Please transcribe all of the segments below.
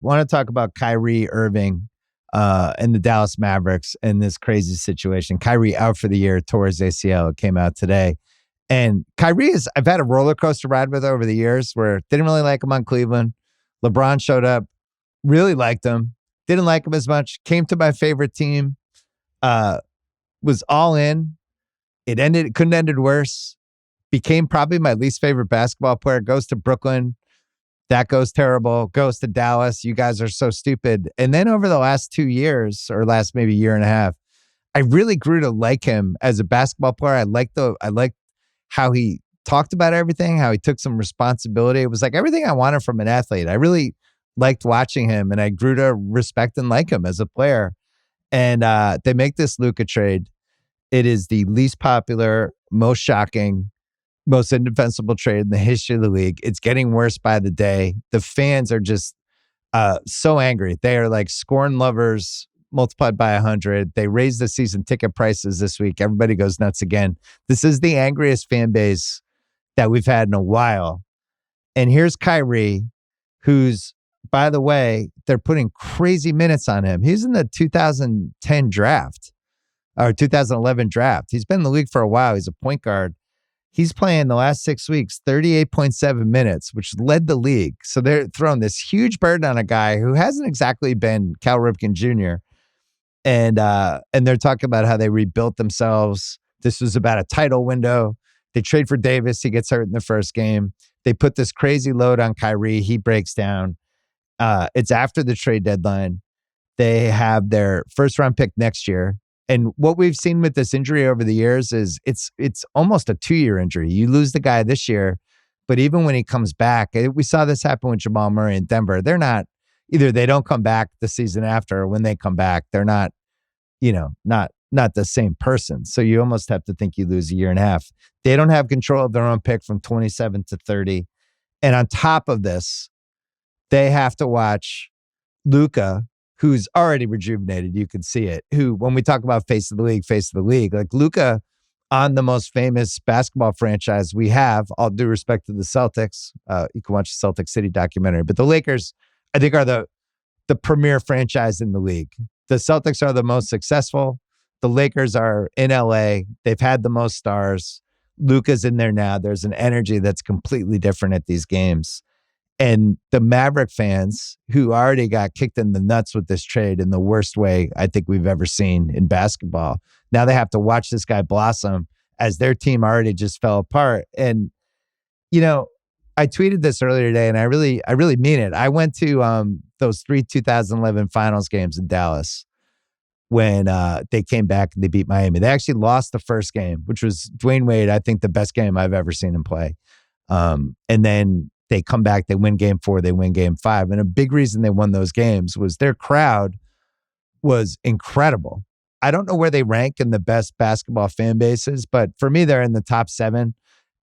want to talk about Kyrie, Irving, and the Dallas Mavericks and this crazy situation. Kyrie out for the year, tore his ACL. It came out today. And Kyrie I've had a roller coaster ride with over the years where didn't really like him on Cleveland. LeBron showed up, really liked him, didn't like him as much, came to my favorite team, was all in. It couldn't ended worse. Became probably my least favorite basketball player, goes to Brooklyn. That goes terrible, goes to Dallas. You guys are so stupid. And then over the last 2 years or last maybe year and a half, I really grew to like him as a basketball player. I liked how he talked about everything, how he took some responsibility. It was like everything I wanted from an athlete. I really liked watching him, and I grew to respect and like him as a player. And they make this Luka trade. It is the least popular, most shocking, most indefensible trade in the history of the league. It's getting worse by the day. The fans are just so angry. They are like scorn lovers multiplied by 100. They raised the season ticket prices this week. Everybody goes nuts again. This is the angriest fan base that we've had in a while. And here's Kyrie, who's, by the way, they're putting crazy minutes on him. He's in the 2010 draft or 2011 draft. He's been in the league for a while. He's a point guard. He's playing the last 6 weeks, 38.7 minutes, which led the league. So they're throwing this huge burden on a guy who hasn't exactly been Cal Ripken Jr. And they're talking about how they rebuilt themselves. This was about a title window. They trade for Davis. He gets hurt in the first game. They put this crazy load on Kyrie. He breaks down. It's after the trade deadline. They have their first round pick next year. And what we've seen with this injury over the years is it's almost a 2-year injury. You lose the guy this year, but even when he comes back, we saw this happen with Jamal Murray in Denver. They're not, either they don't come back the season after, or when they come back, they're not, not the same person. So you almost have to think you lose a year and a half. They don't have control of their own pick from 27 to 30. And on top of this, they have to watch Luka, who's already rejuvenated. You can see it. Who, when we talk about face of the league, like Luka on the most famous basketball franchise we have, all due respect to the Celtics. You can watch the Celtic City documentary, but the Lakers, I think, are the premier franchise in the league. The Celtics are the most successful. The Lakers are in LA. They've had the most stars. Luka's in there now. There's an energy that's completely different at these games. And the Maverick fans, who already got kicked in the nuts with this trade in the worst way I think we've ever seen in basketball, now they have to watch this guy blossom as their team already just fell apart. And, I tweeted this earlier today, and I really mean it. I went to those 3 2011 finals games in Dallas when they came back and they beat Miami. They actually lost the first game, which was Dwayne Wade, I think the best game I've ever seen him play. And then they come back, they win game 4, they win game 5. And a big reason they won those games was their crowd was incredible. I don't know where they rank in the best basketball fan bases, but for me, they're in the top 7.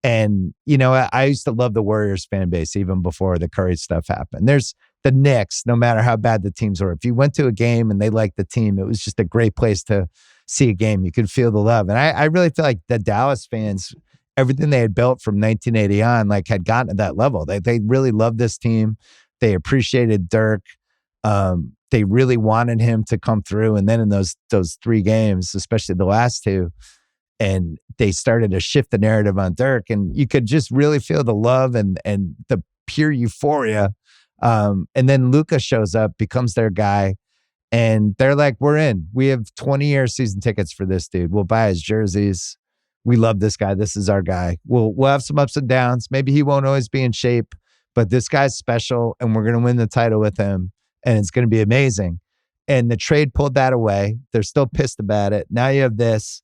And, I used to love the Warriors fan base even before the Curry stuff happened. There's the Knicks, no matter how bad the teams were. If you went to a game and they liked the team, it was just a great place to see a game. You could feel the love. And I really feel like the Dallas fans, everything they had built from 1980 on, had gotten to that level. They really loved this team. They appreciated Dirk. They really wanted him to come through. And then in those 3 games, especially the last 2, and they started to shift the narrative on Dirk, and you could just really feel the love and the pure euphoria. And then Luka shows up, becomes their guy, and they're like, we're in. We have 20-year season tickets for this dude. We'll buy his jerseys. We love this guy. This is our guy. We'll have some ups and downs. Maybe he won't always be in shape, but this guy's special, and we're going to win the title with him, and it's going to be amazing. And the trade pulled that away. They're still pissed about it. Now you have this.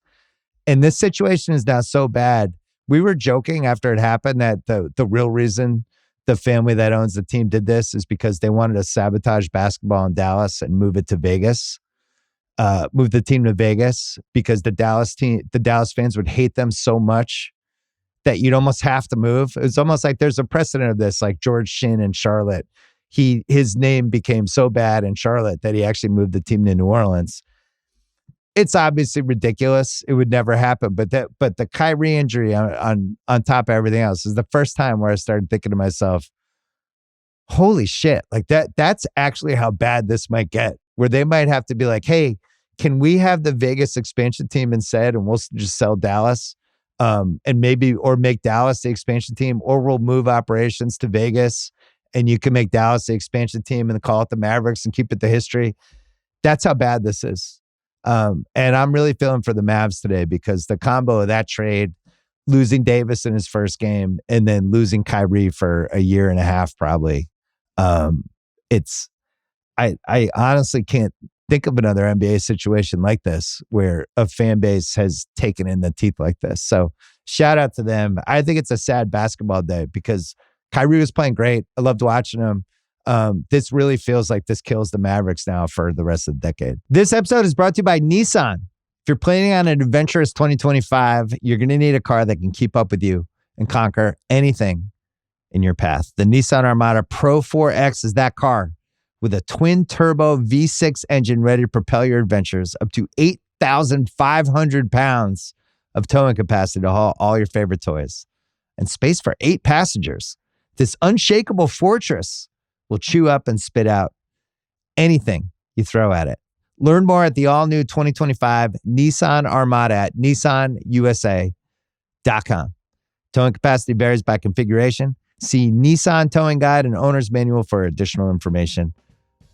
And this situation is now so bad. We were joking after it happened that the real reason the family that owns the team did this is because they wanted to sabotage basketball in Dallas and move it to Vegas. Move the team to Vegas because the Dallas fans would hate them so much that you'd almost have to move. It's almost like there's a precedent of this, like George Shinn in Charlotte. His name became so bad in Charlotte that he actually moved the team to New Orleans. It's obviously ridiculous. It would never happen. But the Kyrie injury on top of everything else is the first time where I started thinking to myself, holy shit, like that's actually how bad this might get, where they might have to be like, hey, can we have the Vegas expansion team instead, and we'll just sell Dallas, and maybe, or make Dallas the expansion team, or we'll move operations to Vegas and you can make Dallas the expansion team and call it the Mavericks and keep it the history. That's how bad this is. And I'm really feeling for the Mavs today, because the combo of that trade, losing Davis in his first game and then losing Kyrie for a year and a half, probably. I honestly can't think of another NBA situation like this where a fan base has taken in the teeth like this. So shout out to them. I think it's a sad basketball day because Kyrie was playing great. I loved watching him. This really feels like this kills the Mavericks now for the rest of the decade. This episode is brought to you by Nissan. If you're planning on an adventurous 2025, you're going to need a car that can keep up with you and conquer anything in your path. The Nissan Armada Pro 4X is that car, with a twin-turbo V6 engine ready to propel your adventures up to 8,500 pounds of towing capacity to haul all your favorite toys, and space for 8 passengers. This unshakable fortress will chew up and spit out anything you throw at it. Learn more at the all-new 2025 Nissan Armada at nissanusa.com. Towing capacity varies by configuration. See Nissan Towing Guide and Owner's Manual for additional information.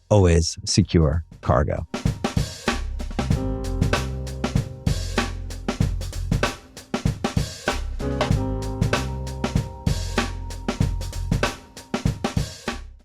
Always secure cargo.